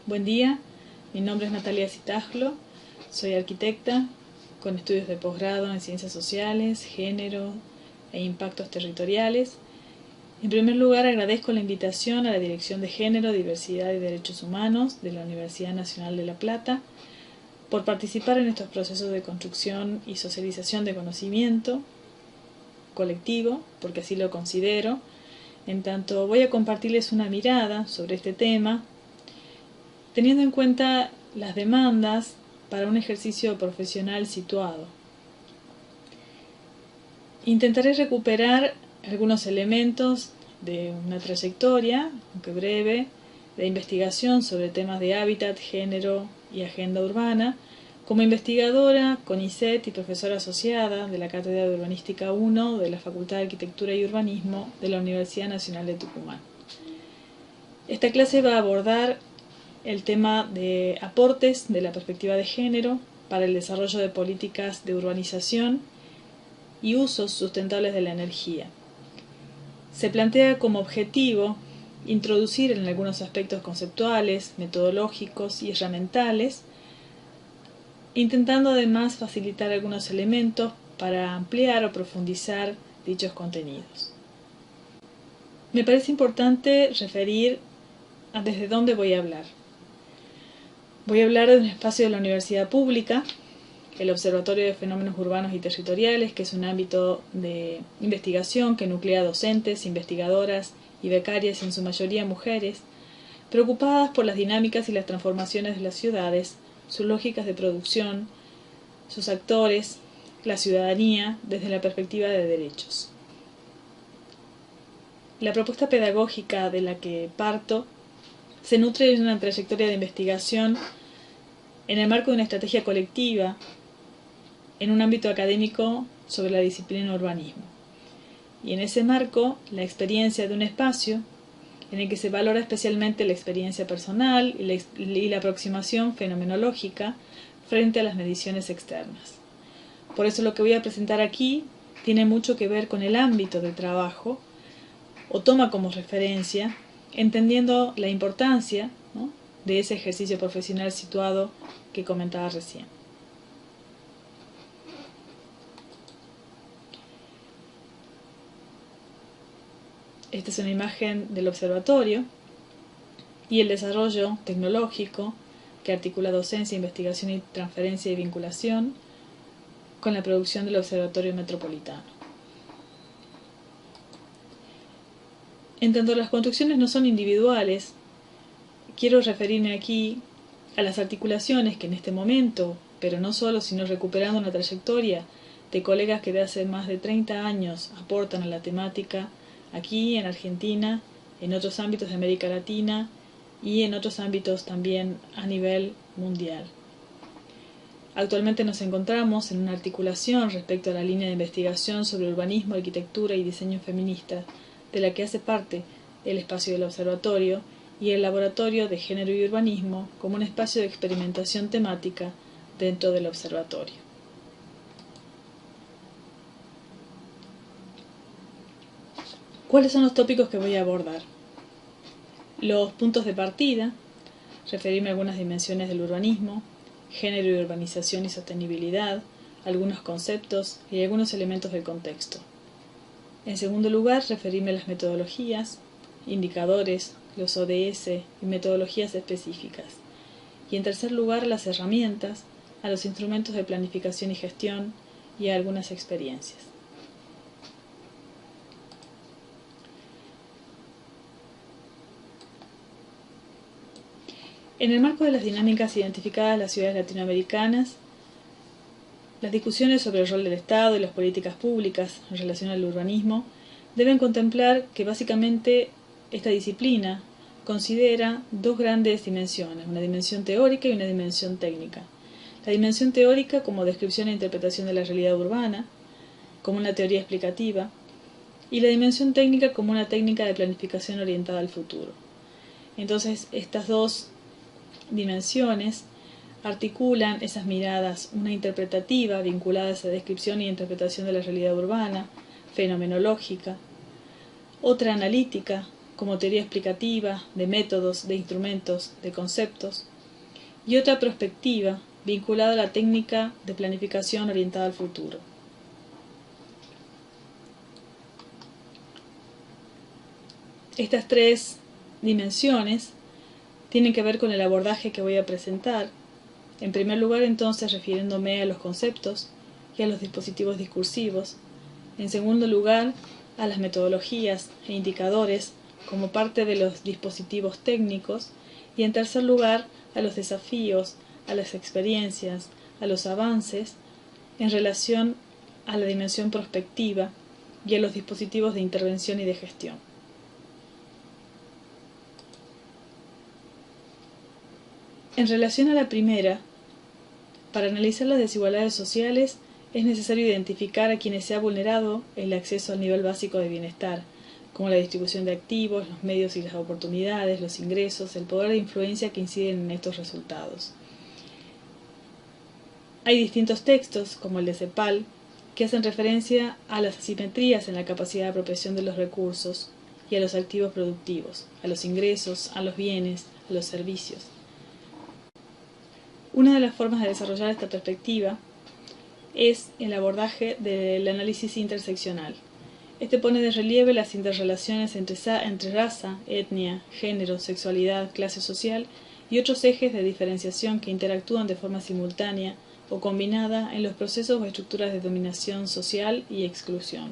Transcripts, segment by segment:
Buen día, mi nombre es Natalia Citajlo, soy arquitecta con estudios de posgrado en Ciencias Sociales, Género e Impactos Territoriales. En primer lugar, agradezco la invitación a la Dirección de Género, Diversidad y Derechos Humanos de la Universidad Nacional de La Plata por participar en estos procesos de construcción y socialización de conocimiento colectivo, porque así lo considero. En tanto, voy a compartirles una mirada sobre este tema, teniendo en cuenta las demandas para un ejercicio profesional situado. Intentaré recuperar algunos elementos de una trayectoria, aunque breve, de investigación sobre temas de hábitat, género y agenda urbana, como investigadora, CONICET y profesora asociada de la Cátedra de Urbanística 1 de la Facultad de Arquitectura y Urbanismo de la Universidad Nacional de Tucumán. Esta clase va a abordar el tema de aportes de la perspectiva de género para el desarrollo de políticas de urbanización y usos sustentables de la energía. Se plantea como objetivo introducir en algunos aspectos conceptuales, metodológicos y herramientales, intentando además facilitar algunos elementos para ampliar o profundizar dichos contenidos. Me parece importante referir a desde dónde voy a hablar. Voy a hablar de un espacio de la universidad pública, el Observatorio de Fenómenos Urbanos y Territoriales, que es un ámbito de investigación que nuclea docentes, investigadoras y becarias, en su mayoría mujeres, preocupadas por las dinámicas y las transformaciones de las ciudades, sus lógicas de producción, sus actores, la ciudadanía, desde la perspectiva de derechos. La propuesta pedagógica de la que parto se nutre de una trayectoria de investigación en el marco de una estrategia colectiva en un ámbito académico sobre la disciplina urbanismo. Y en ese marco, la experiencia de un espacio en el que se valora especialmente la experiencia personal y la aproximación fenomenológica frente a las mediciones externas. Por eso lo que voy a presentar aquí tiene mucho que ver con el ámbito de trabajo, o toma como referencia, entendiendo la importancia, ¿no?, de ese ejercicio profesional situado que comentaba recién. Esta es una imagen del observatorio y el desarrollo tecnológico que articula docencia, investigación y transferencia y vinculación con la producción del Observatorio Metropolitano. En tanto las construcciones no son individuales, quiero referirme aquí a las articulaciones que en este momento, pero no solo, sino recuperando una trayectoria de colegas que de hace más de 30 años aportan a la temática aquí en Argentina, en otros ámbitos de América Latina y en otros ámbitos también a nivel mundial. Actualmente nos encontramos en una articulación respecto a la línea de investigación sobre urbanismo, arquitectura y diseño feminista, de la que hace parte el espacio del observatorio y el laboratorio de género y urbanismo como un espacio de experimentación temática dentro del observatorio. ¿Cuáles son los tópicos que voy a abordar? Los puntos de partida, referirme a algunas dimensiones del urbanismo, género y urbanización y sostenibilidad, algunos conceptos y algunos elementos del contexto. En segundo lugar, referirme a las metodologías, indicadores, los ODS y metodologías específicas. Y en tercer lugar, a las herramientas, a los instrumentos de planificación y gestión y a algunas experiencias. En el marco de las dinámicas identificadas en las ciudades latinoamericanas, las discusiones sobre el rol del Estado y las políticas públicas en relación al urbanismo deben contemplar que básicamente esta disciplina considera dos grandes dimensiones, una dimensión teórica y una dimensión técnica. La dimensión teórica como descripción e interpretación de la realidad urbana, como una teoría explicativa, y la dimensión técnica como una técnica de planificación orientada al futuro. Entonces, estas dos dimensiones articulan esas miradas, una interpretativa vinculada a esa descripción y interpretación de la realidad urbana, fenomenológica, otra analítica, como teoría explicativa, de métodos, de instrumentos, de conceptos, y otra prospectiva, vinculada a la técnica de planificación orientada al futuro. Estas tres dimensiones tienen que ver con el abordaje que voy a presentar. En primer lugar, entonces, refiriéndome a los conceptos y a los dispositivos discursivos. En segundo lugar, a las metodologías e indicadores como parte de los dispositivos técnicos. Y en tercer lugar, a los desafíos, a las experiencias, a los avances en relación a la dimensión prospectiva y a los dispositivos de intervención y de gestión. En relación a la primera, para analizar las desigualdades sociales es necesario identificar a quienes se ha vulnerado el acceso al nivel básico de bienestar, como la distribución de activos, los medios y las oportunidades, los ingresos, el poder de influencia que inciden en estos resultados. Hay distintos textos, como el de CEPAL, que hacen referencia a las asimetrías en la capacidad de apropiación de los recursos y a los activos productivos, a los ingresos, a los bienes, a los servicios. Una de las formas de desarrollar esta perspectiva es el abordaje del análisis interseccional. Este pone de relieve las interrelaciones entre raza, etnia, género, sexualidad, clase social y otros ejes de diferenciación que interactúan de forma simultánea o combinada en los procesos o estructuras de dominación social y exclusión.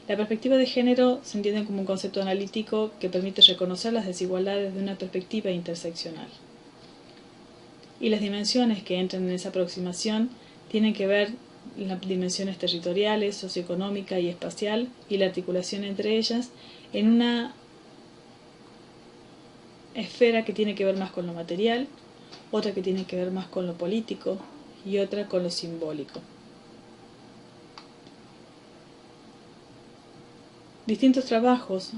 La perspectiva de género se entiende como un concepto analítico que permite reconocer las desigualdades de una perspectiva interseccional. Y las dimensiones que entran en esa aproximación tienen que ver las dimensiones territoriales, socioeconómica y espacial y la articulación entre ellas en una esfera que tiene que ver más con lo material, otra que tiene que ver más con lo político y otra con lo simbólico. Distintos trabajos,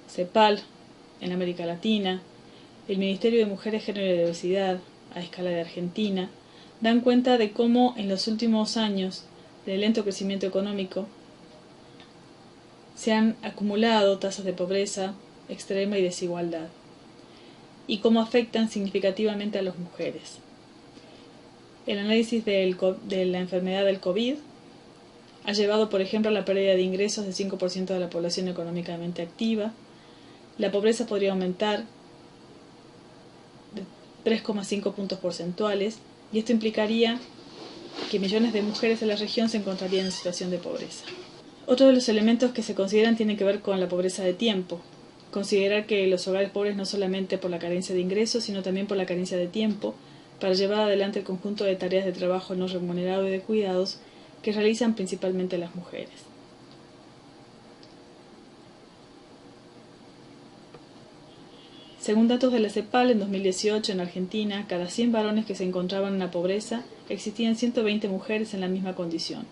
CEPAL en América Latina, el Ministerio de Mujeres, Género y Diversidad a escala de Argentina, dan cuenta de cómo en los últimos años de lento crecimiento económico se han acumulado tasas de pobreza extrema y desigualdad, y cómo afectan significativamente a las mujeres. El análisis de la enfermedad del COVID ha llevado, por ejemplo, a la pérdida de ingresos de 5% de la población económicamente activa. La pobreza podría aumentar de 3,5 puntos porcentuales, y esto implicaría que millones de mujeres en la región se encontrarían en situación de pobreza. Otro de los elementos que se consideran tiene que ver con la pobreza de tiempo. Considerar que los hogares pobres no solamente por la carencia de ingresos, sino también por la carencia de tiempo para llevar adelante el conjunto de tareas de trabajo no remunerado y de cuidados que realizan principalmente las mujeres. Según datos de la CEPAL, en 2018 en Argentina, cada 100 varones que se encontraban en la pobreza, existían 120 mujeres en la misma condición,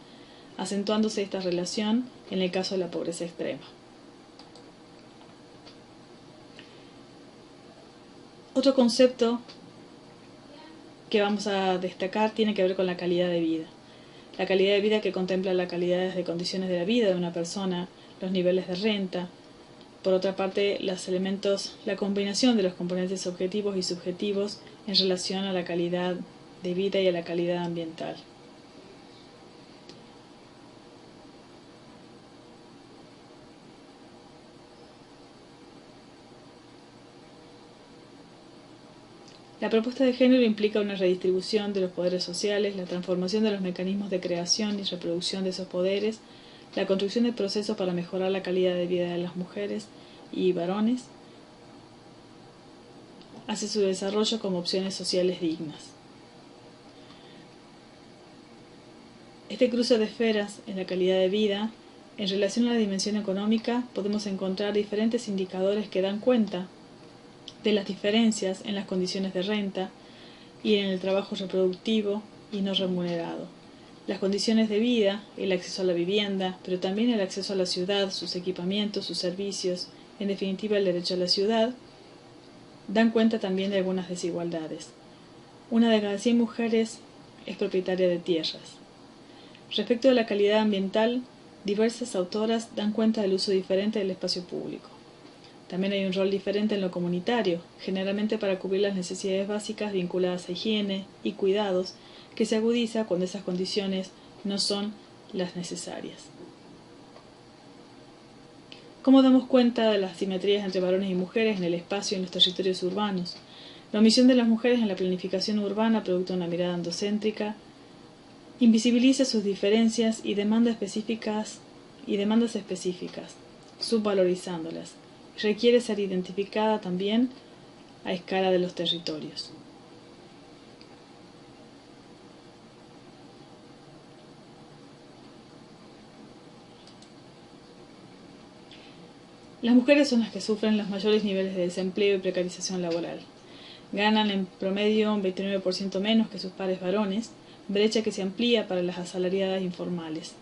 acentuándose esta relación en el caso de la pobreza extrema. Otro concepto que vamos a destacar tiene que ver con la calidad de vida. La calidad de vida que contempla la calidad de condiciones de la vida de una persona, los niveles de renta. Por otra parte, la combinación de los componentes objetivos y subjetivos en relación a la calidad de vida y a la calidad ambiental. La propuesta de género implica una redistribución de los poderes sociales, la transformación de los mecanismos de creación y reproducción de esos poderes, la construcción de procesos para mejorar la calidad de vida de las mujeres y varones, hacia su desarrollo como opciones sociales dignas. Este cruce de esferas en la calidad de vida, en relación a la dimensión económica, podemos encontrar diferentes indicadores que dan cuenta de las diferencias en las condiciones de renta y en el trabajo reproductivo y no remunerado. Las condiciones de vida, el acceso a la vivienda, pero también el acceso a la ciudad, sus equipamientos, sus servicios, en definitiva el derecho a la ciudad, dan cuenta también de algunas desigualdades. Una de cada 100 mujeres es propietaria de tierras. Respecto de la calidad ambiental, diversas autoras dan cuenta del uso diferente del espacio público. También hay un rol diferente en lo comunitario, generalmente para cubrir las necesidades básicas vinculadas a higiene y cuidados, que se agudiza cuando esas condiciones no son las necesarias. ¿Cómo damos cuenta de las asimetrías entre varones y mujeres en el espacio y en los territorios urbanos? La omisión de las mujeres en la planificación urbana, producto de una mirada androcéntrica, invisibiliza sus diferencias y demandas específicas, subvalorizándolas. Requiere ser identificada también a escala de los territorios. Las mujeres son las que sufren los mayores niveles de desempleo y precarización laboral. Ganan en promedio un 29% menos que sus pares varones, brecha que se amplía para las asalariadas informales.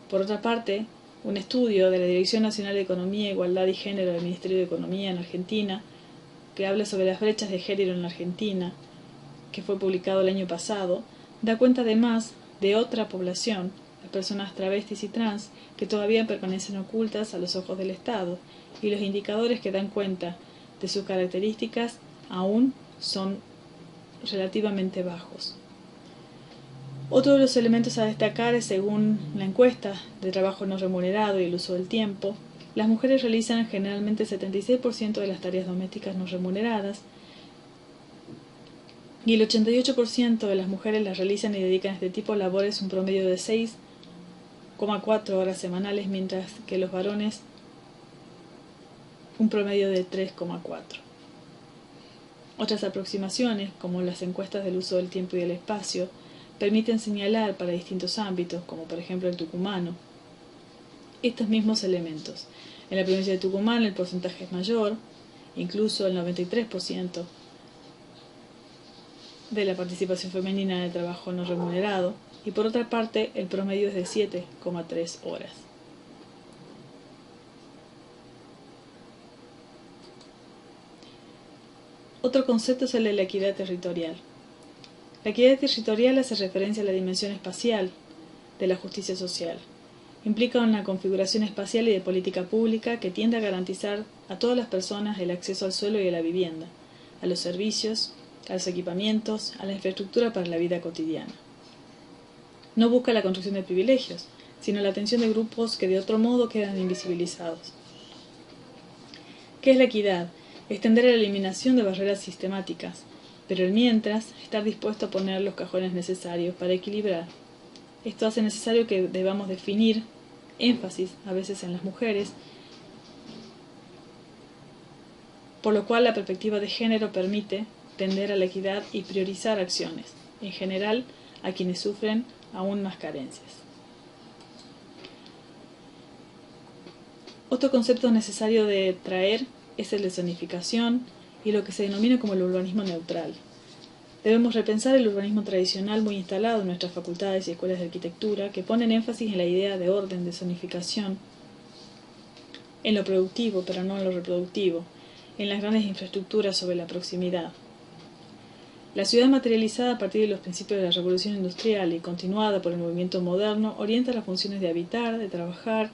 Por otra parte, un estudio de la Dirección Nacional de Economía, Igualdad y Género del Ministerio de Economía en Argentina, que habla sobre las brechas de género en la Argentina, que fue publicado el año pasado, da cuenta además de otra población, las personas travestis y trans, que todavía permanecen ocultas a los ojos del Estado, y los indicadores que dan cuenta de sus características aún son relativamente bajos. Otro de los elementos a destacar es, según la encuesta de trabajo no remunerado y el uso del tiempo, las mujeres realizan generalmente el 76% de las tareas domésticas no remuneradas y el 88% de las mujeres las realizan y dedican a este tipo de labores un promedio de 6,4 horas semanales, mientras que los varones un promedio de 3,4. Otras aproximaciones, como las encuestas del uso del tiempo y del espacio, permiten señalar para distintos ámbitos, como por ejemplo el tucumano, estos mismos elementos. En la provincia de Tucumán el porcentaje es mayor, incluso el 93% de la participación femenina en el trabajo no remunerado, y por otra parte el promedio es de 7,3 horas. Otro concepto es el de la equidad territorial. La equidad territorial hace referencia a la dimensión espacial de la justicia social. Implica una configuración espacial y de política pública que tiende a garantizar a todas las personas el acceso al suelo y a la vivienda, a los servicios, a los equipamientos, a la infraestructura para la vida cotidiana. No busca la construcción de privilegios, sino la atención de grupos que de otro modo quedan invisibilizados. ¿Qué es la equidad? Extender la eliminación de barreras sistemáticas, pero mientras estar dispuesto a poner los cajones necesarios para equilibrar. Esto hace necesario que debamos definir énfasis, a veces en las mujeres, por lo cual la perspectiva de género permite tender a la equidad y priorizar acciones, en general a quienes sufren aún más carencias. Otro concepto necesario de traer es el de zonificación y lo que se denomina como el urbanismo neutral. Debemos repensar el urbanismo tradicional muy instalado en nuestras facultades y escuelas de arquitectura, que ponen énfasis en la idea de orden, de zonificación, en lo productivo, pero no en lo reproductivo, en las grandes infraestructuras sobre la proximidad. La ciudad materializada a partir de los principios de la revolución industrial y continuada por el movimiento moderno orienta las funciones de habitar, de trabajar,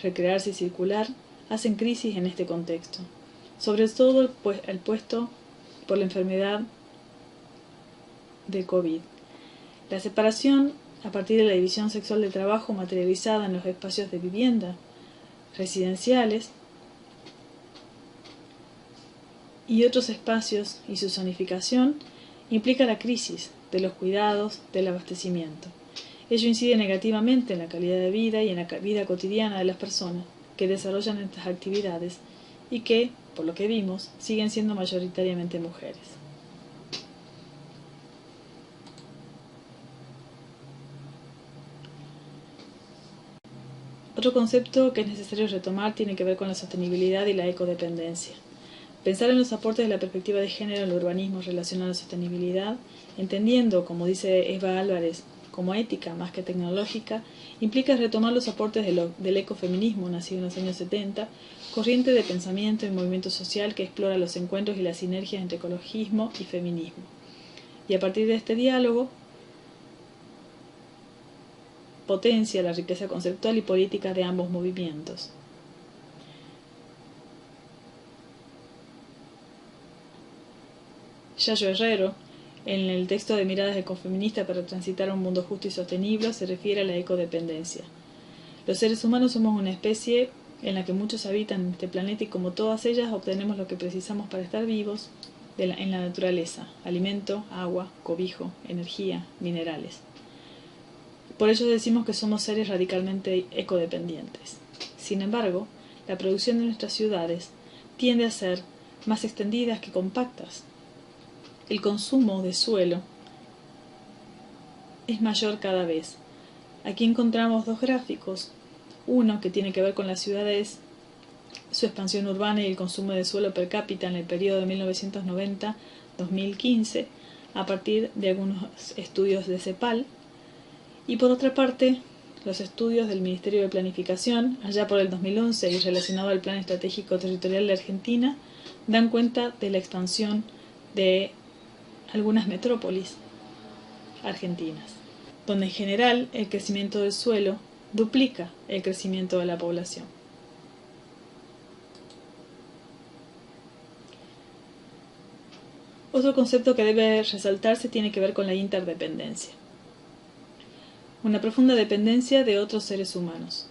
recrearse y circular, hacen crisis en este contexto, sobre todo el puesto por la enfermedad del COVID. La separación a partir de la división sexual del trabajo materializada en los espacios de vivienda, residenciales y otros espacios y su zonificación implica la crisis de los cuidados, del abastecimiento. Ello incide negativamente en la calidad de vida y en la vida cotidiana de las personas que desarrollan estas actividades y que, por lo que vimos, siguen siendo mayoritariamente mujeres. Otro concepto que es necesario retomar tiene que ver con la sostenibilidad y la ecodependencia. Pensar en los aportes de la perspectiva de género en el urbanismo en relación a la sostenibilidad, entendiendo, como dice Eva Álvarez, como ética más que tecnológica, implica retomar los aportes del ecofeminismo nacido en los años 70, corriente de pensamiento y movimiento social que explora los encuentros y las sinergias entre ecologismo y feminismo. Y a partir de este diálogo, potencia la riqueza conceptual y política de ambos movimientos. Yayo Herrero, en el texto de Miradas Ecofeministas para transitar a un mundo justo y sostenible, se refiere a la ecodependencia. Los seres humanos somos una especie en la que muchos habitan en este planeta y como todas ellas obtenemos lo que precisamos para estar vivos en la naturaleza: alimento, agua, cobijo, energía, minerales. Por ello decimos que somos seres radicalmente ecodependientes. Sin embargo, la producción de nuestras ciudades tiende a ser más extendidas que compactas. El consumo de suelo es mayor cada vez. Aquí encontramos dos gráficos, uno que tiene que ver con las ciudades, su expansión urbana y el consumo de suelo per cápita en el periodo de 1990-2015, a partir de algunos estudios de CEPAL, y por otra parte, los estudios del Ministerio de Planificación, allá por el 2011 y relacionado al Plan Estratégico Territorial de Argentina, dan cuenta de la expansión de algunas metrópolis argentinas, donde en general el crecimiento del suelo duplica el crecimiento de la población. Otro concepto que debe resaltarse tiene que ver con la interdependencia. Una profunda dependencia de otros seres humanos.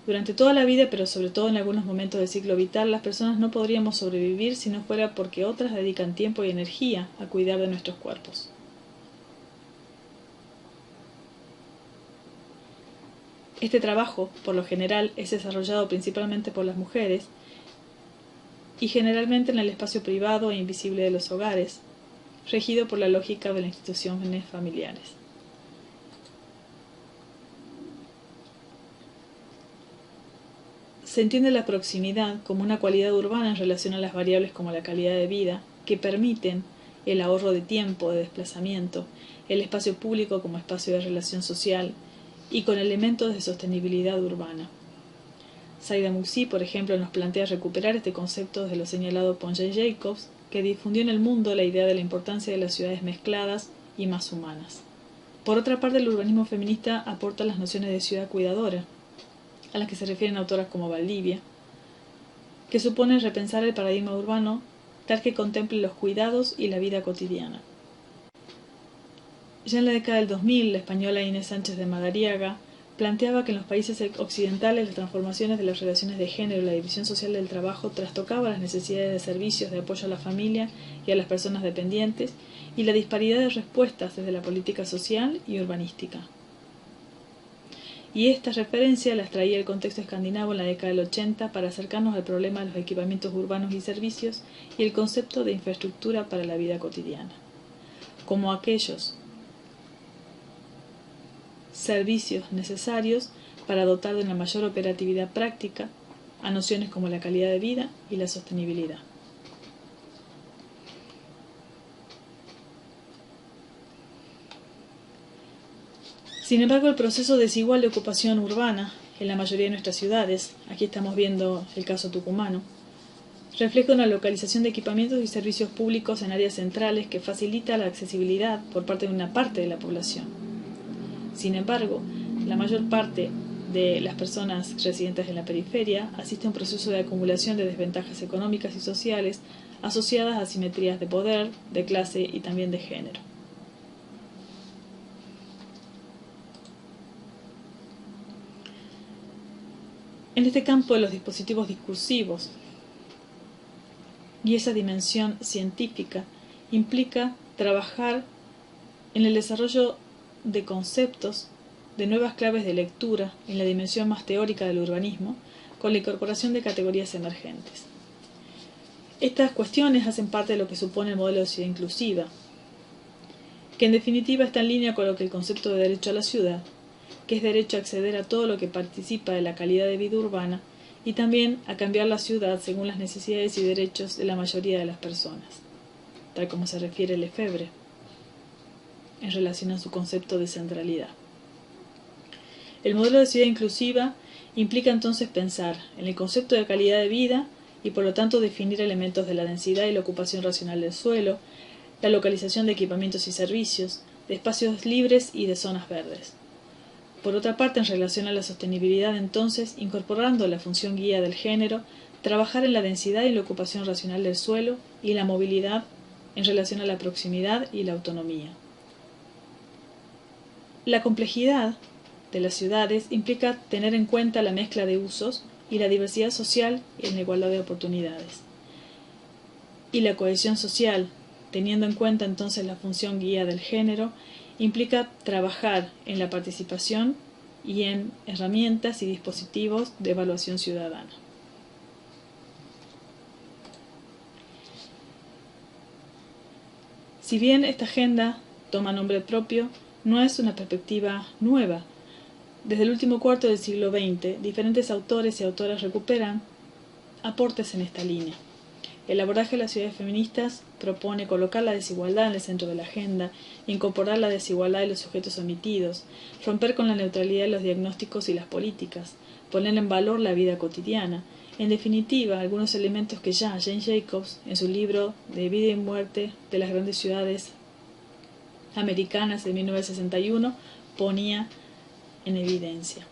Durante toda la vida, pero sobre todo en algunos momentos del ciclo vital, las personas no podríamos sobrevivir si no fuera porque otras dedican tiempo y energía a cuidar de nuestros cuerpos. Este trabajo, por lo general, es desarrollado principalmente por las mujeres y generalmente en el espacio privado e invisible de los hogares, regido por la lógica de las instituciones familiares. Se entiende la proximidad como una cualidad urbana en relación a las variables como la calidad de vida, que permiten el ahorro de tiempo, de desplazamiento, el espacio público como espacio de relación social y con elementos de sostenibilidad urbana. Zaida Muxí, por ejemplo, nos plantea recuperar este concepto desde lo señalado por Jane Jacobs, que difundió en el mundo la idea de la importancia de las ciudades mezcladas y más humanas. Por otra parte, el urbanismo feminista aporta las nociones de ciudad cuidadora, a las que se refieren autoras como Valdivia, que supone repensar el paradigma urbano tal que contemple los cuidados y la vida cotidiana. Ya en la década del 2000, la española Inés Sánchez de Madariaga planteaba que en los países occidentales las transformaciones de las relaciones de género y la división social del trabajo trastocaban las necesidades de servicios de apoyo a la familia y a las personas dependientes y la disparidad de respuestas desde la política social y urbanística. Y esta referencia las traía el contexto escandinavo en la década del 80 para acercarnos al problema de los equipamientos urbanos y servicios y el concepto de infraestructura para la vida cotidiana, como aquellos servicios necesarios para dotar de una mayor operatividad práctica a nociones como la calidad de vida y la sostenibilidad. Sin embargo, el proceso desigual de ocupación urbana en la mayoría de nuestras ciudades, aquí estamos viendo el caso tucumano, refleja una localización de equipamientos y servicios públicos en áreas centrales que facilita la accesibilidad por parte de una parte de la población. Sin embargo, la mayor parte de las personas residentes en la periferia asiste a un proceso de acumulación de desventajas económicas y sociales asociadas a asimetrías de poder, de clase y también de género. En este campo de los dispositivos discursivos y esa dimensión científica implica trabajar en el desarrollo de conceptos, de nuevas claves de lectura en la dimensión más teórica del urbanismo, con la incorporación de categorías emergentes. Estas cuestiones hacen parte de lo que supone el modelo de ciudad inclusiva, que en definitiva está en línea con lo que el concepto de derecho a la ciudad, que es derecho a acceder a todo lo que participa de la calidad de vida urbana y también a cambiar la ciudad según las necesidades y derechos de la mayoría de las personas, tal como se refiere Lefebvre en relación a su concepto de centralidad. El modelo de ciudad inclusiva implica entonces pensar en el concepto de calidad de vida y por lo tanto definir elementos de la densidad y la ocupación racional del suelo, la localización de equipamientos y servicios, de espacios libres y de zonas verdes. Por otra parte, en relación a la sostenibilidad, entonces, incorporando la función guía del género, trabajar en la densidad y la ocupación racional del suelo y la movilidad en relación a la proximidad y la autonomía. La complejidad de las ciudades implica tener en cuenta la mezcla de usos y la diversidad social en la igualdad de oportunidades. Y la cohesión social, teniendo en cuenta entonces la función guía del género, implica trabajar en la participación y en herramientas y dispositivos de evaluación ciudadana. Si bien esta agenda toma nombre propio, no es una perspectiva nueva. Desde el último cuarto del siglo XX, diferentes autores y autoras recuperan aportes en esta línea. El abordaje de las ciudades feministas propone colocar la desigualdad en el centro de la agenda, incorporar la desigualdad de los sujetos omitidos, romper con la neutralidad de los diagnósticos y las políticas, poner en valor la vida cotidiana. En definitiva, algunos elementos que ya Jane Jacobs, en su libro de Vida y Muerte de las Grandes Ciudades Americanas de 1961, ponía en evidencia.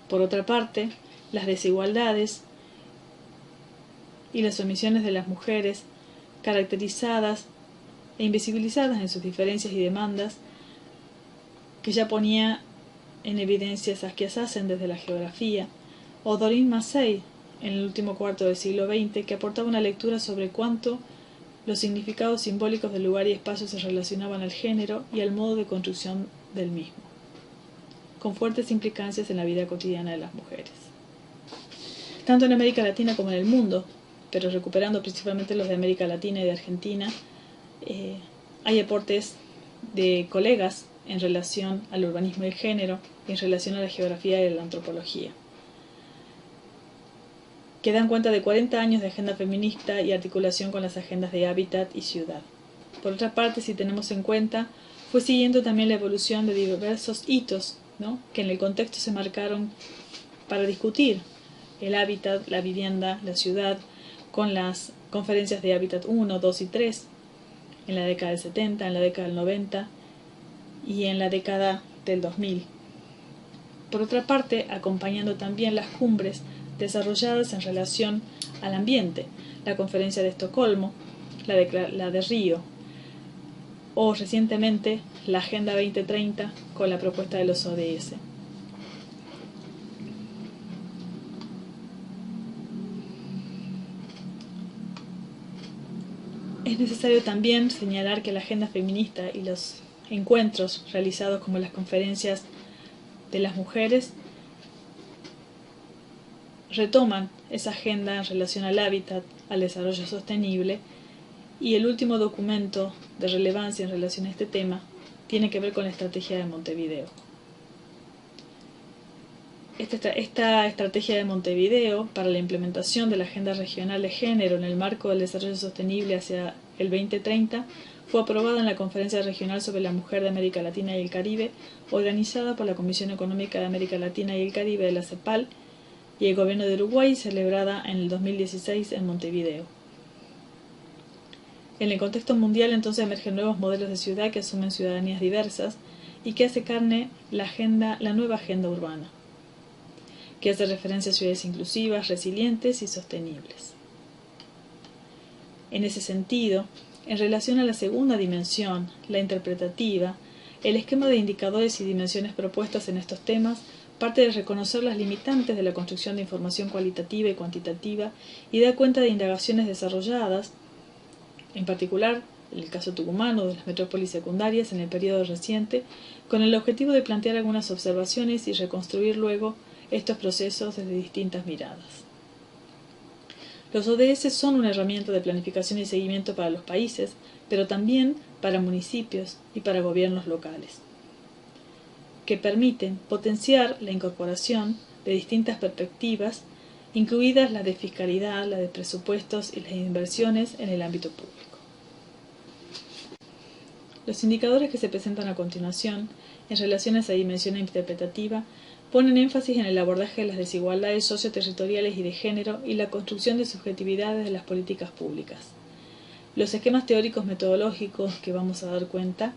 Por otra parte, las desigualdades y las omisiones de las mujeres, caracterizadas e invisibilizadas en sus diferencias y demandas, que ya ponía en evidencia Saskia Sassen desde la geografía, o Doreen Massey en el último cuarto del siglo XX, que aportaba una lectura sobre cuánto los significados simbólicos del lugar y espacio se relacionaban al género y al modo de construcción del mismo, con fuertes implicancias en la vida cotidiana de las mujeres. Tanto en América Latina como en el mundo, pero recuperando principalmente los de América Latina y de Argentina, hay aportes de colegas en relación al urbanismo y el género, y en relación a la geografía y a la antropología, que dan cuenta de 40 años de agenda feminista y articulación con las agendas de hábitat y ciudad. Por otra parte, si tenemos en cuenta, fue siguiendo también la evolución de diversos hitos, ¿no?, que en el contexto se marcaron para discutir el hábitat, la vivienda, la ciudad, con las conferencias de hábitat 1, 2 y 3, en la década del 70, en la década del 90 y en la década del 2000. Por otra parte, acompañando también las cumbres desarrolladas en relación al ambiente, la conferencia de Estocolmo, la de Río, o recientemente la Agenda 2030 con la propuesta de los ODS. Es necesario también señalar que la agenda feminista y los encuentros realizados como las conferencias de las mujeres retoman esa agenda en relación al hábitat, al desarrollo sostenible, y el último documento de relevancia en relación a este tema tiene que ver con la estrategia de Montevideo. Esta estrategia de Montevideo para la implementación de la Agenda Regional de Género en el marco del desarrollo sostenible hacia el 2030 fue aprobada en la Conferencia Regional sobre la Mujer de América Latina y el Caribe, organizada por la Comisión Económica de América Latina y el Caribe de la CEPAL y el Gobierno de Uruguay, celebrada en el 2016 en Montevideo. En el contexto mundial entonces emergen nuevos modelos de ciudad que asumen ciudadanías diversas y que hace carne la nueva agenda urbana, que hace referencia a ciudades inclusivas, resilientes y sostenibles. En ese sentido, en relación a la segunda dimensión, la interpretativa, el esquema de indicadores y dimensiones propuestas en estos temas parte de reconocer las limitantes de la construcción de información cualitativa y cuantitativa y da cuenta de indagaciones desarrolladas, en particular en el caso tucumano de las metrópolis secundarias en el periodo reciente, con el objetivo de plantear algunas observaciones y reconstruir luego estos procesos desde distintas miradas. Los ODS son una herramienta de planificación y seguimiento para los países, pero también para municipios y para gobiernos locales, que permiten potenciar la incorporación de distintas perspectivas, incluidas las de fiscalidad, las de presupuestos y las inversiones en el ámbito público. Los indicadores que se presentan a continuación, en relación a esa dimensión interpretativa, ponen énfasis en el abordaje de las desigualdades socioterritoriales y de género y la construcción de subjetividades de las políticas públicas. Los esquemas teóricos metodológicos que vamos a dar cuenta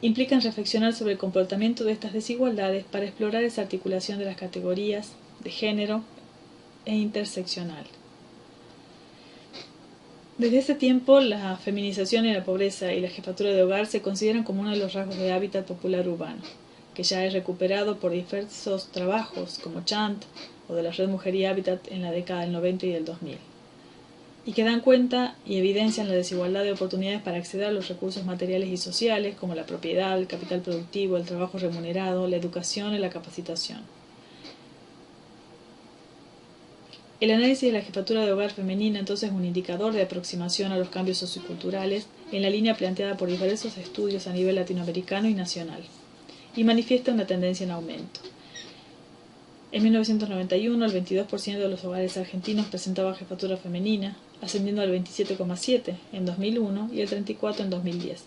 implican reflexionar sobre el comportamiento de estas desigualdades para explorar esa articulación de las categorías de género e interseccional. Desde ese tiempo, la feminización y la pobreza y la jefatura de hogar se consideran como uno de los rasgos de hábitat popular urbano, que ya es recuperado por diversos trabajos como Chant o de la Red Mujer y Hábitat en la década del 90 y del 2000, y que dan cuenta y evidencian la desigualdad de oportunidades para acceder a los recursos materiales y sociales como la propiedad, el capital productivo, el trabajo remunerado, la educación y la capacitación. El análisis de la jefatura de hogar femenina entonces es un indicador de aproximación a los cambios socioculturales en la línea planteada por diversos estudios a nivel latinoamericano y nacional, y manifiesta una tendencia en aumento. En 1991, el 22% de los hogares argentinos presentaba jefatura femenina, ascendiendo al 27,7% en 2001 y el 34% en 2010.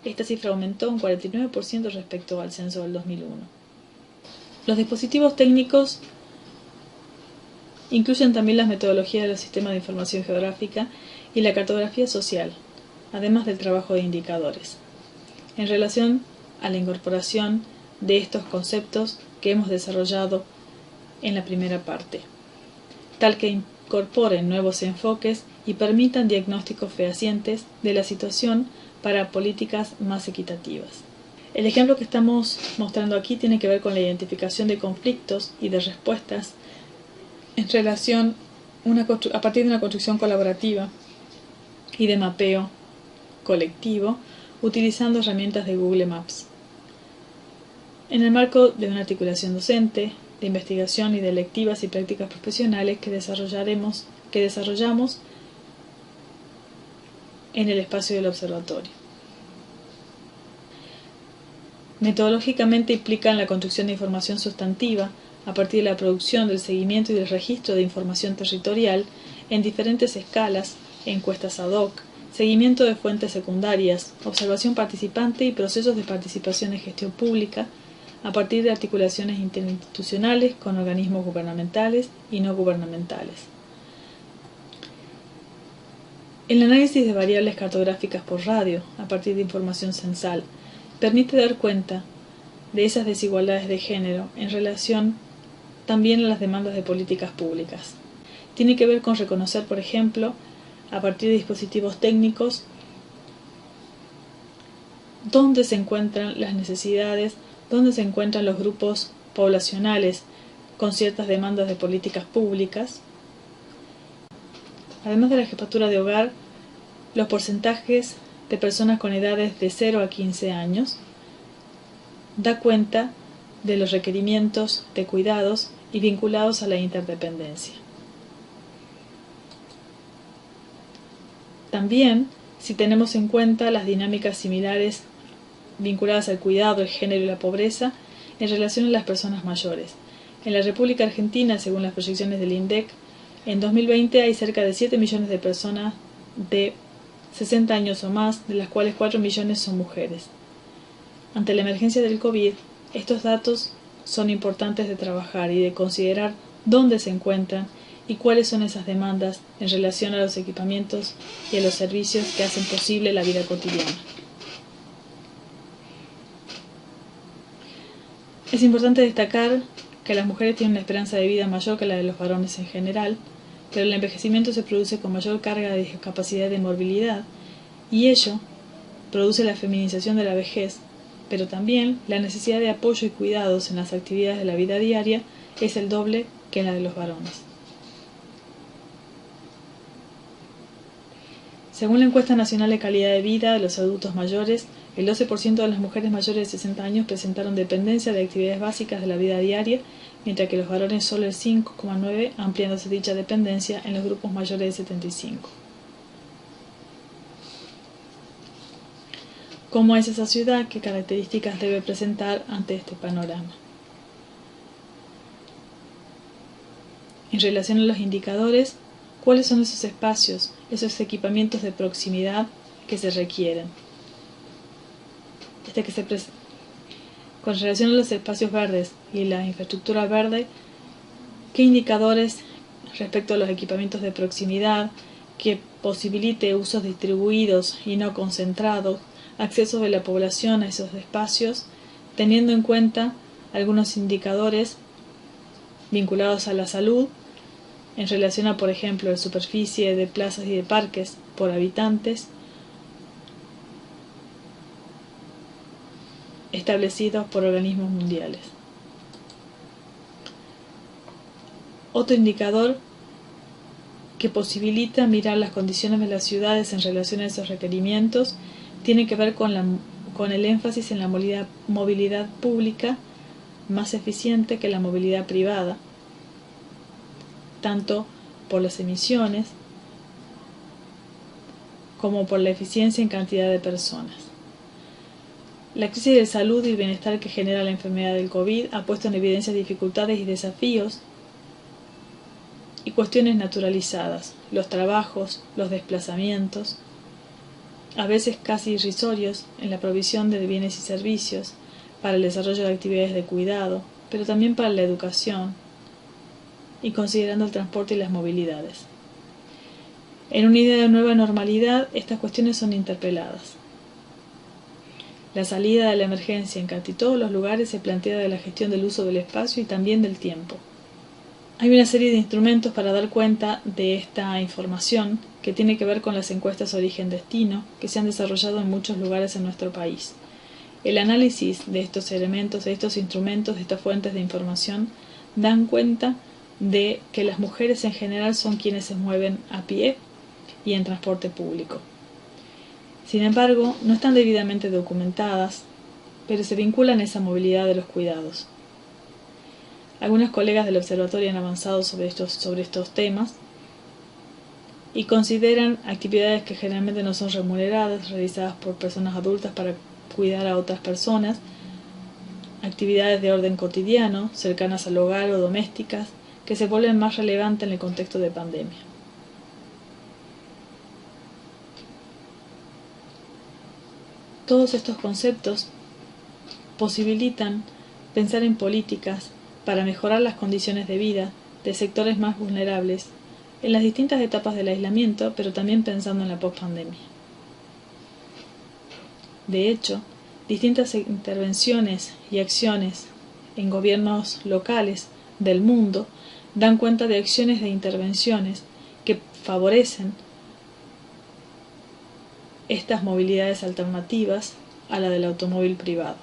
Esta cifra aumentó un 49% respecto al censo del 2001. Los dispositivos técnicos incluyen también las metodologías de los sistemas de información geográfica y la cartografía social, además del trabajo de indicadores. En relación a la incorporación de estos conceptos que hemos desarrollado en la primera parte, tal que incorporen nuevos enfoques y permitan diagnósticos fehacientes de la situación para políticas más equitativas. El ejemplo que estamos mostrando aquí tiene que ver con la identificación de conflictos y de respuestas en relación a partir de una construcción colaborativa y de mapeo colectivo utilizando herramientas de Google Maps. En el marco de una articulación docente, de investigación y de electivas y prácticas profesionales que desarrollamos en el espacio del observatorio. Metodológicamente implican la construcción de información sustantiva a partir de la producción, del seguimiento y del registro de información territorial en diferentes escalas, encuestas ad hoc, seguimiento de fuentes secundarias, observación participante y procesos de participación en gestión pública a partir de articulaciones interinstitucionales con organismos gubernamentales y no gubernamentales. El análisis de variables cartográficas por radio a partir de información censal permite dar cuenta de esas desigualdades de género en relación también a las demandas de políticas públicas. Tiene que ver con reconocer, por ejemplo, a partir de dispositivos técnicos, dónde se encuentran las necesidades, dónde se encuentran los grupos poblacionales con ciertas demandas de políticas públicas. Además de la jefatura de hogar, los porcentajes de personas con edades de 0 a 15 años da cuenta de los requerimientos de cuidados y vinculados a la interdependencia. También, si tenemos en cuenta las dinámicas similares vinculadas al cuidado, el género y la pobreza en relación a las personas mayores. En la República Argentina, según las proyecciones del INDEC, en 2020 hay cerca de 7 millones de personas de 60 años o más, de las cuales 4 millones son mujeres. Ante la emergencia del COVID, estos datos son importantes de trabajar y de considerar dónde se encuentran y cuáles son esas demandas en relación a los equipamientos y a los servicios que hacen posible la vida cotidiana. Es importante destacar que las mujeres tienen una esperanza de vida mayor que la de los varones en general, pero el envejecimiento se produce con mayor carga de discapacidad y de morbilidad, y ello produce la feminización de la vejez, pero también la necesidad de apoyo y cuidados en las actividades de la vida diaria es el doble que en la de los varones. Según la Encuesta Nacional de Calidad de Vida de los Adultos Mayores, el 12% de las mujeres mayores de 60 años presentaron dependencia de actividades básicas de la vida diaria, mientras que los varones solo el 5,9%, ampliándose dicha dependencia en los grupos mayores de 75. ¿Cómo es esa ciudad? ¿Qué características debe presentar ante este panorama? En relación a los indicadores, ¿cuáles son esos espacios, esos equipamientos de proximidad que se requieren? Con relación a los espacios verdes y la infraestructura verde, ¿qué indicadores respecto a los equipamientos de proximidad, que posibilite usos distribuidos y no concentrados, acceso de la población a esos espacios, teniendo en cuenta algunos indicadores vinculados a la salud, en relación a, por ejemplo, la superficie de plazas y de parques por habitantes, establecidos por organismos mundiales. Otro indicador que posibilita mirar las condiciones de las ciudades en relación a esos requerimientos tiene que ver con el énfasis en la movilidad pública más eficiente que la movilidad privada, tanto por las emisiones como por la eficiencia en cantidad de personas. La crisis de salud y bienestar que genera la enfermedad del COVID ha puesto en evidencia dificultades y desafíos y cuestiones naturalizadas, los trabajos, los desplazamientos, a veces casi irrisorios en la provisión de bienes y servicios, para el desarrollo de actividades de cuidado, pero también para la educación, y considerando el transporte y las movilidades. En una idea de nueva normalidad, estas cuestiones son interpeladas. La salida de la emergencia en casi todos los lugares se plantea de la gestión del uso del espacio y también del tiempo. Hay una serie de instrumentos para dar cuenta de esta información que tiene que ver con las encuestas origen-destino que se han desarrollado en muchos lugares en nuestro país. El análisis de estos elementos, de estos instrumentos, de estas fuentes de información, dan cuenta de que las mujeres en general son quienes se mueven a pie y en transporte público. Sin embargo, no están debidamente documentadas, pero se vinculan a esa movilidad de los cuidados. Algunos colegas del observatorio han avanzado sobre estos temas y consideran actividades que generalmente no son remuneradas, realizadas por personas adultas para cuidar a otras personas, actividades de orden cotidiano, cercanas al hogar o domésticas, que se vuelven más relevantes en el contexto de pandemia. Todos estos conceptos posibilitan pensar en políticas para mejorar las condiciones de vida de sectores más vulnerables en las distintas etapas del aislamiento, pero también pensando en la pospandemia. De hecho, distintas intervenciones y acciones en gobiernos locales del mundo dan cuenta de acciones de intervenciones que favorecen estas movilidades alternativas a la del automóvil privado.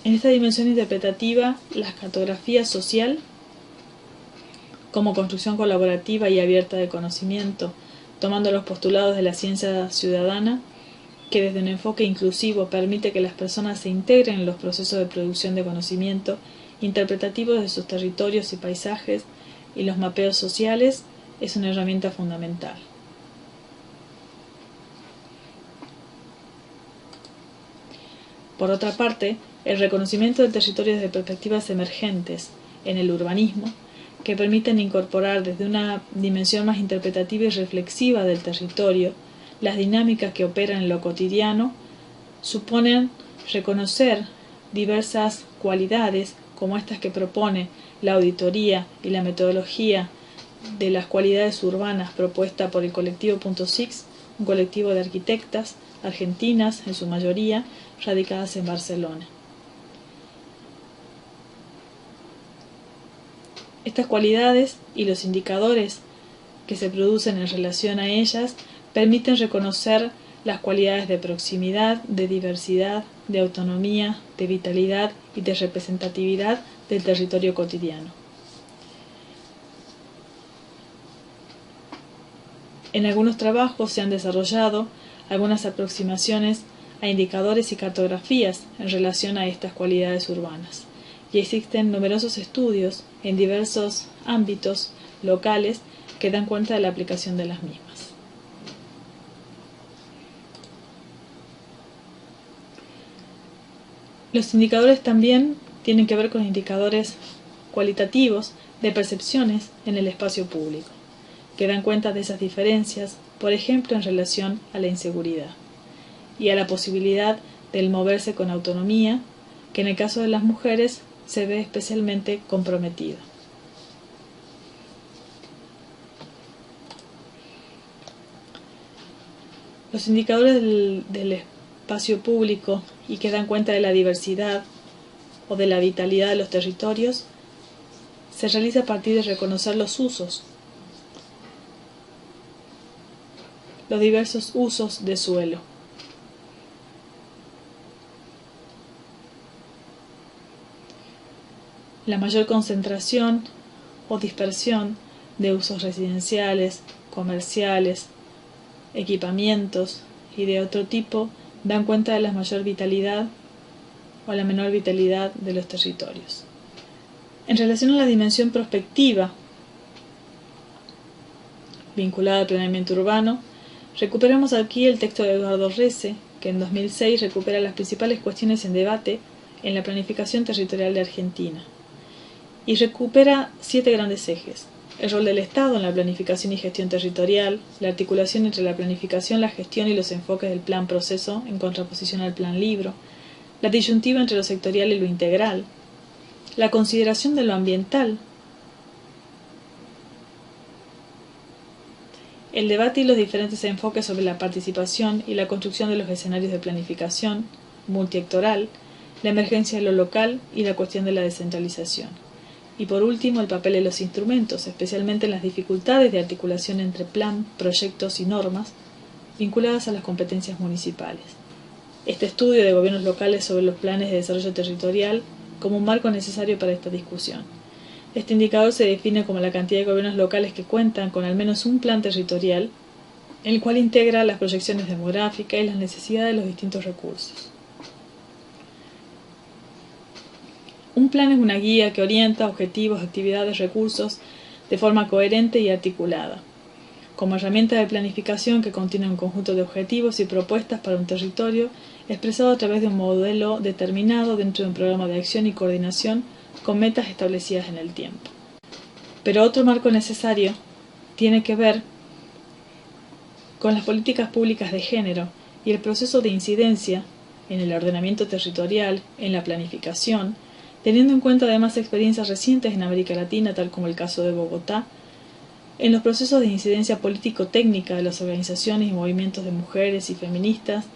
En esta dimensión interpretativa, la cartografía social, como construcción colaborativa y abierta de conocimiento, tomando los postulados de la ciencia ciudadana, que desde un enfoque inclusivo permite que las personas se integren en los procesos de producción de conocimiento interpretativos de sus territorios y paisajes y los mapeos sociales, es una herramienta fundamental. Por otra parte, el reconocimiento de territorios de perspectivas emergentes en el urbanismo, que permiten incorporar desde una dimensión más interpretativa y reflexiva del territorio las dinámicas que operan en lo cotidiano, suponen reconocer diversas cualidades como estas que propone la auditoría y la metodología de las cualidades urbanas propuesta por el colectivo Punto Six, un colectivo de arquitectas argentinas, en su mayoría, radicadas en Barcelona. Estas cualidades y los indicadores que se producen en relación a ellas permiten reconocer las cualidades de proximidad, de diversidad, de autonomía, de vitalidad y de representatividad del territorio cotidiano. En algunos trabajos se han desarrollado algunas aproximaciones a indicadores y cartografías en relación a estas cualidades urbanas, y existen numerosos estudios en diversos ámbitos locales que dan cuenta de la aplicación de las mismas. Los indicadores también tienen que ver con indicadores cualitativos de percepciones en el espacio público, que dan cuenta de esas diferencias, por ejemplo, en relación a la inseguridad y a la posibilidad del moverse con autonomía que en el caso de las mujeres se ve especialmente comprometido. Los indicadores del espacio público y que dan cuenta de la diversidad o de la vitalidad de los territorios se realiza a partir de reconocer los usos, los diversos usos de suelo. La mayor concentración o dispersión de usos residenciales, comerciales, equipamientos y de otro tipo dan cuenta de la mayor vitalidad o la menor vitalidad de los territorios. En relación a la dimensión prospectiva vinculada al planeamiento urbano, recuperamos aquí el texto de Eduardo Resse, que en 2006 recupera las principales cuestiones en debate en la planificación territorial de Argentina, y recupera 7 grandes ejes: el rol del Estado en la planificación y gestión territorial, la articulación entre la planificación, la gestión y los enfoques del plan-proceso en contraposición al plan-libro, la disyuntiva entre lo sectorial y lo integral, la consideración de lo ambiental, el debate y los diferentes enfoques sobre la participación y la construcción de los escenarios de planificación multiactoral, la emergencia de lo local y la cuestión de la descentralización. Y por último, el papel de los instrumentos, especialmente en las dificultades de articulación entre plan, proyectos y normas vinculadas a las competencias municipales. Este estudio de gobiernos locales sobre los planes de desarrollo territorial como un marco necesario para esta discusión. Este indicador se define como la cantidad de gobiernos locales que cuentan con al menos un plan territorial, en el cual integra las proyecciones demográficas y las necesidades de los distintos recursos. Un plan es una guía que orienta objetivos, actividades, recursos de forma coherente y articulada, como herramienta de planificación que contiene un conjunto de objetivos y propuestas para un territorio expresado a través de un modelo determinado dentro de un programa de acción y coordinación con metas establecidas en el tiempo. Pero otro marco necesario tiene que ver con las políticas públicas de género y el proceso de incidencia en el ordenamiento territorial, en la planificación, teniendo en cuenta además experiencias recientes en América Latina, tal como el caso de Bogotá, en los procesos de incidencia político-técnica de las organizaciones y movimientos de mujeres y feministas,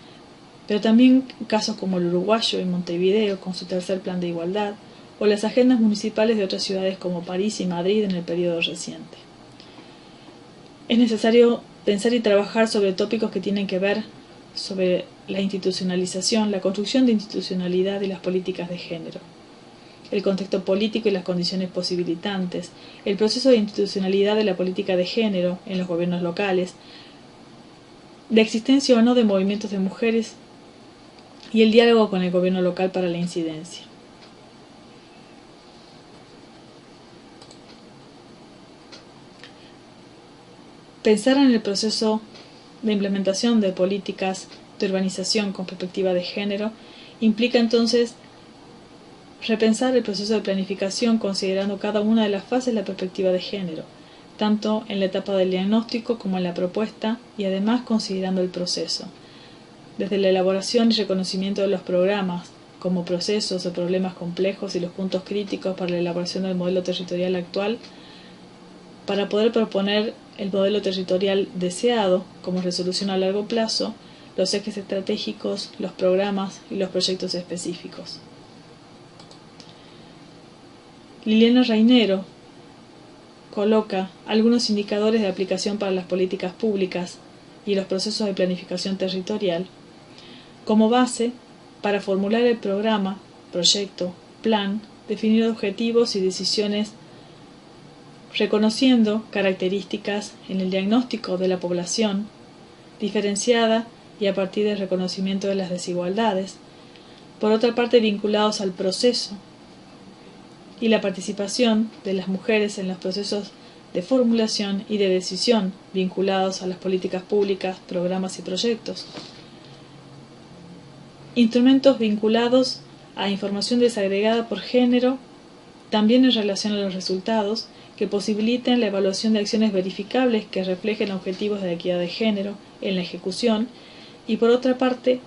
pero también casos como el uruguayo en Montevideo con su tercer plan de igualdad, o las agendas municipales de otras ciudades como París y Madrid en el periodo reciente. Es necesario pensar y trabajar sobre tópicos que tienen que ver sobre la institucionalización, la construcción de institucionalidad y las políticas de género, el contexto político y las condiciones posibilitantes, el proceso de institucionalidad de la política de género en los gobiernos locales, la existencia o no de movimientos de mujeres y el diálogo con el gobierno local para la incidencia. Pensar en el proceso de implementación de políticas de urbanización con perspectiva de género implica entonces repensar el proceso de planificación considerando cada una de las fases de la perspectiva de género, tanto en la etapa del diagnóstico como en la propuesta, y además considerando el proceso, desde la elaboración y reconocimiento de los programas como procesos o problemas complejos y los puntos críticos para la elaboración del modelo territorial actual, para poder proponer el modelo territorial deseado como resolución a largo plazo, los ejes estratégicos, los programas y los proyectos específicos. Liliana Reinero coloca algunos indicadores de aplicación para las políticas públicas y los procesos de planificación territorial como base para formular el programa, proyecto, plan, definir objetivos y decisiones, reconociendo características en el diagnóstico de la población diferenciada y a partir del reconocimiento de las desigualdades, por otra parte vinculados al proceso y la participación de las mujeres en los procesos de formulación y de decisión vinculados a las políticas públicas, programas y proyectos. Instrumentos vinculados a información desagregada por género, también en relación a los resultados, que posibiliten la evaluación de acciones verificables que reflejen objetivos de equidad de género en la ejecución, y por otra parte,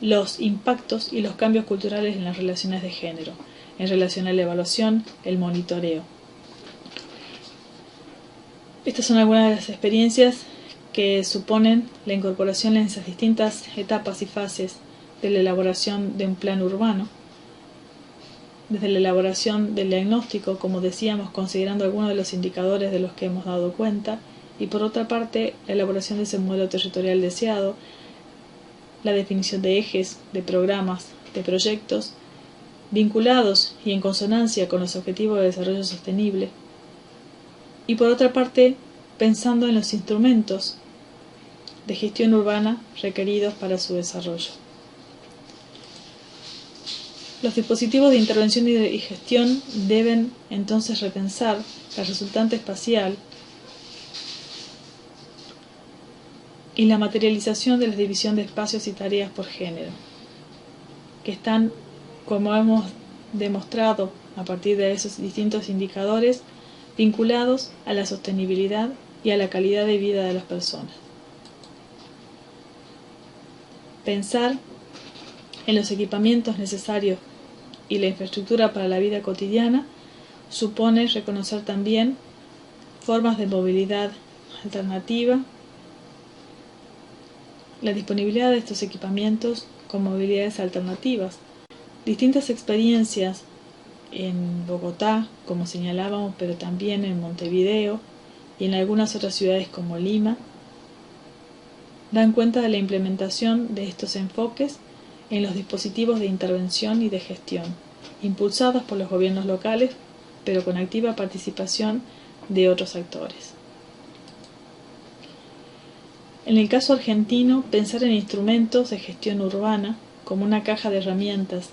los impactos y los cambios culturales en las relaciones de género, en relación a la evaluación, el monitoreo. Estas son algunas de las experiencias que suponen la incorporación en esas distintas etapas y fases de la elaboración de un plan urbano, desde la elaboración del diagnóstico, como decíamos, considerando algunos de los indicadores de los que hemos dado cuenta, y por otra parte, la elaboración de ese modelo territorial deseado, la definición de ejes, de programas, de proyectos, vinculados y en consonancia con los objetivos de desarrollo sostenible, y por otra parte, pensando en los instrumentos de gestión urbana requeridos para su desarrollo. Los dispositivos de intervención y gestión deben entonces repensar la resultante espacial y la materialización de la división de espacios y tareas por género, que están, como hemos demostrado a partir de esos distintos indicadores, vinculados a la sostenibilidad y a la calidad de vida de las personas. Pensar en los equipamientos necesarios y la infraestructura para la vida cotidiana supone reconocer también formas de movilidad alternativa, la disponibilidad de estos equipamientos con movilidades alternativas. Distintas experiencias en Bogotá, como señalábamos, pero también en Montevideo y en algunas otras ciudades como Lima, dan cuenta de la implementación de estos enfoques en los dispositivos de intervención y de gestión, impulsados por los gobiernos locales, pero con activa participación de otros actores. En el caso argentino, pensar en instrumentos de gestión urbana como una caja de herramientas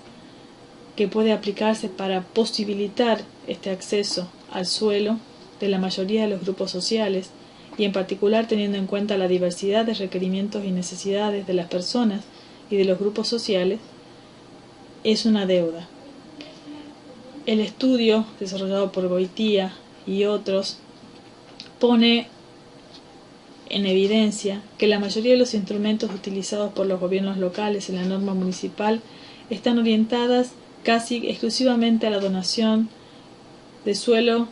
que puede aplicarse para posibilitar este acceso al suelo de la mayoría de los grupos sociales, y en particular teniendo en cuenta la diversidad de requerimientos y necesidades de las personas y de los grupos sociales, es una deuda. El estudio desarrollado por Goitía y otros pone en evidencia que la mayoría de los instrumentos utilizados por los gobiernos locales en la norma municipal están orientadas casi exclusivamente a la donación de suelo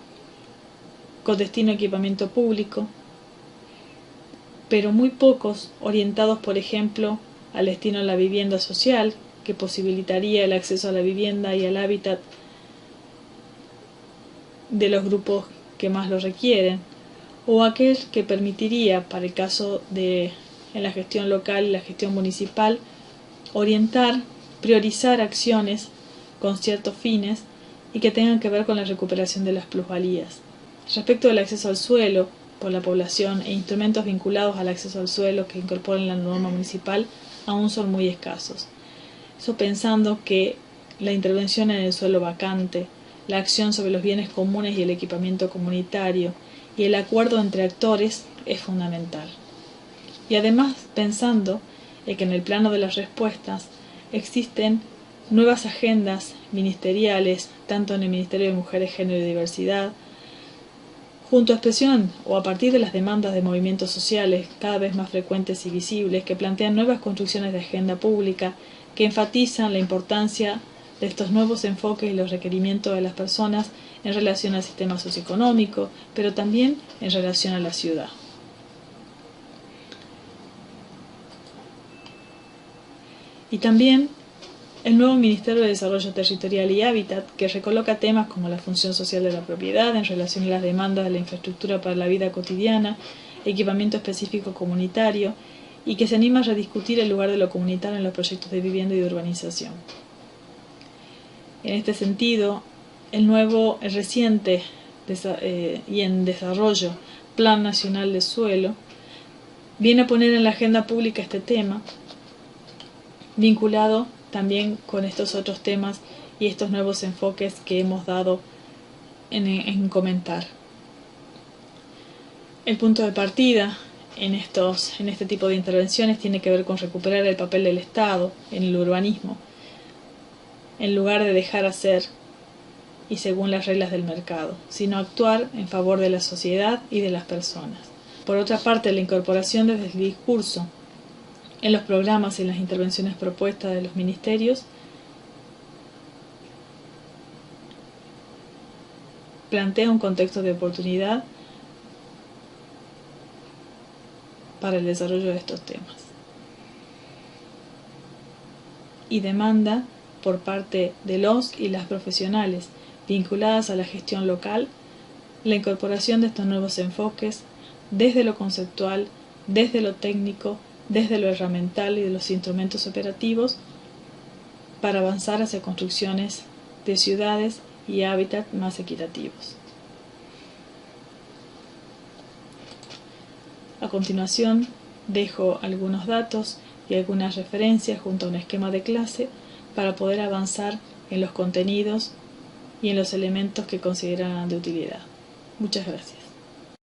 con destino a equipamiento público, pero muy pocos orientados, por ejemplo, al destino de la vivienda social, que posibilitaría el acceso a la vivienda y al hábitat de los grupos que más lo requieren, o aquel que permitiría, para el caso de en la gestión local y la gestión municipal, orientar, priorizar acciones con ciertos fines y que tengan que ver con la recuperación de las plusvalías. Respecto del acceso al suelo por la población e instrumentos vinculados al acceso al suelo que incorporen la norma municipal aún son muy escasos. Eso pensando que la intervención en el suelo vacante, la acción sobre los bienes comunes y el equipamiento comunitario y el acuerdo entre actores es fundamental. Y además pensando en que en el plano de las respuestas existen nuevas agendas ministeriales, tanto en el Ministerio de Mujeres, Género y Diversidad, junto a expresión o a partir de las demandas de movimientos sociales cada vez más frecuentes y visibles, que plantean nuevas construcciones de agenda pública que enfatizan la importancia de estos nuevos enfoques y los requerimientos de las personas en relación al sistema socioeconómico, pero también en relación a la ciudad. Y también el nuevo Ministerio de Desarrollo Territorial y Hábitat, que recoloca temas como la función social de la propiedad en relación a las demandas de la infraestructura para la vida cotidiana, equipamiento específico comunitario, y que se anima a rediscutir el lugar de lo comunitario en los proyectos de vivienda y de urbanización. En este sentido, el reciente y en desarrollo Plan Nacional de Suelo viene a poner en la agenda pública este tema, vinculado también con estos otros temas y estos nuevos enfoques que hemos dado en comentar. El punto de partida en este tipo de intervenciones tiene que ver con recuperar el papel del Estado en el urbanismo, en lugar de dejar hacer y según las reglas del mercado, sino actuar en favor de la sociedad y de las personas. Por otra parte, la incorporación desde el discurso en los programas y en las intervenciones propuestas de los ministerios, plantea un contexto de oportunidad para el desarrollo de estos temas y demanda por parte de los y las profesionales vinculadas a la gestión local la incorporación de estos nuevos enfoques desde lo conceptual, desde lo técnico, desde lo herramental y de los instrumentos operativos para avanzar hacia construcciones de ciudades y hábitats más equitativos. A continuación, dejo algunos datos y algunas referencias junto a un esquema de clase para poder avanzar en los contenidos y en los elementos que consideran de utilidad. Muchas gracias.